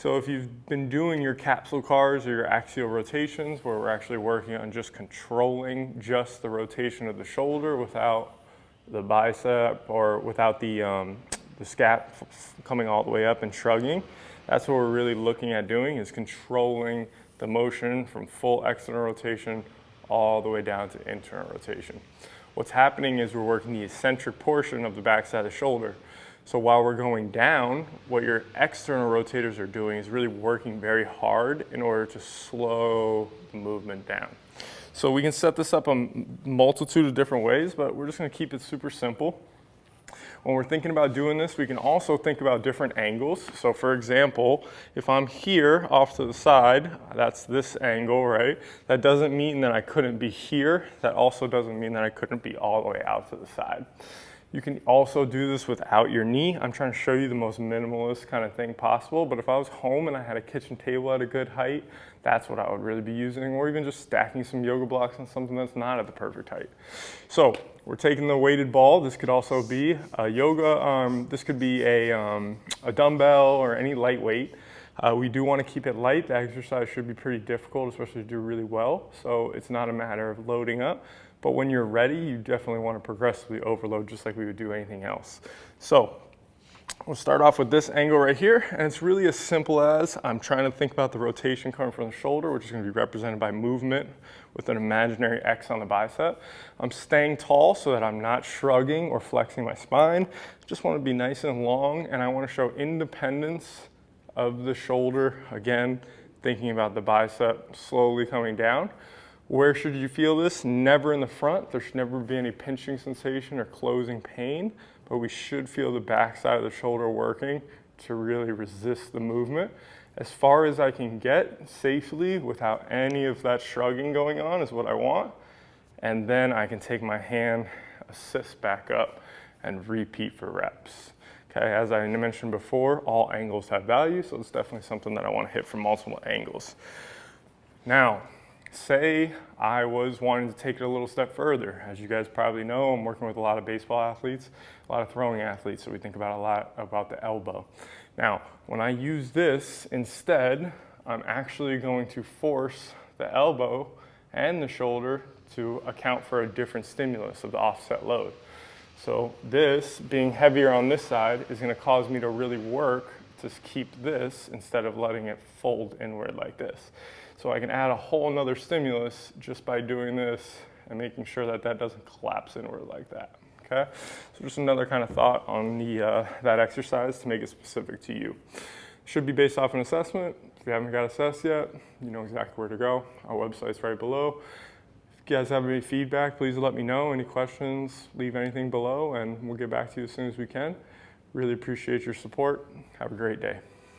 So if you've been doing your capsule cars or your axial rotations, where we're actually working on just controlling just the rotation of the shoulder without the bicep or without the scap coming all the way up and shrugging, that's what we're really looking at doing, is controlling the motion from full external rotation all the way down to internal rotation. What's happening is we're working the eccentric portion of the backside of the shoulder. So while we're going down, what your external rotators are doing is really working very hard in order to slow the movement down. So we can set this up a multitude of different ways, but we're just going to keep it super simple. When we're thinking about doing this, we can also think about different angles. So for example, if I'm here off to the side, that's this angle, right? That doesn't mean that I couldn't be here. That also doesn't mean that I couldn't be all the way out to the side. You can also do this without your knee. I'm trying to show you the most minimalist kind of thing possible, but if I was home and I had a kitchen table at a good height, that's what I would really be using, or even just stacking some yoga blocks on something that's not at the perfect height. So we're taking the weighted ball. This could also be a yoga, this could be a dumbbell or any lightweight. We do want to keep it light. The exercise should be pretty difficult, especially to do really well. So it's not a matter of loading up. But when you're ready, you definitely want to progressively overload just like we would do anything else. So we'll start off with this angle right here. And it's really as simple as I'm trying to think about the rotation coming from the shoulder, which is going to be represented by movement with an imaginary X on the bicep. I'm staying tall so that I'm not shrugging or flexing my spine. I just want to be nice and long, and I want to show independence of the shoulder. Again, thinking about the bicep slowly coming down. Where should you feel this? Never in the front. There should never be any pinching sensation or closing pain, but we should feel the back side of the shoulder working to really resist the movement. As far as I can get safely without any of that shrugging going on is what I want. And then I can take my hand, assist back up, and repeat for reps. Okay, as I mentioned before, all angles have value, so it's definitely something that I want to hit from multiple angles. Now, say I was wanting to take it a little step further. As you guys probably know, I'm working with a lot of baseball athletes, a lot of throwing athletes, so we think about a lot about the elbow. Now, when I use this, instead, I'm actually going to force the elbow and the shoulder to account for a different stimulus of the offset load. So this, being heavier on this side, is going to cause me to really work to keep this instead of letting it fold inward like this. So I can add a whole nother stimulus just by doing this and making sure that that doesn't collapse inward like that, okay? So just another kind of thought on that exercise to make it specific to you. Should be based off an assessment. If you haven't got assessed yet, you know exactly where to go. Our website's right below. If you guys have any feedback, please let me know. Any questions, leave anything below, and we'll get back to you as soon as we can. Really appreciate your support. Have a great day.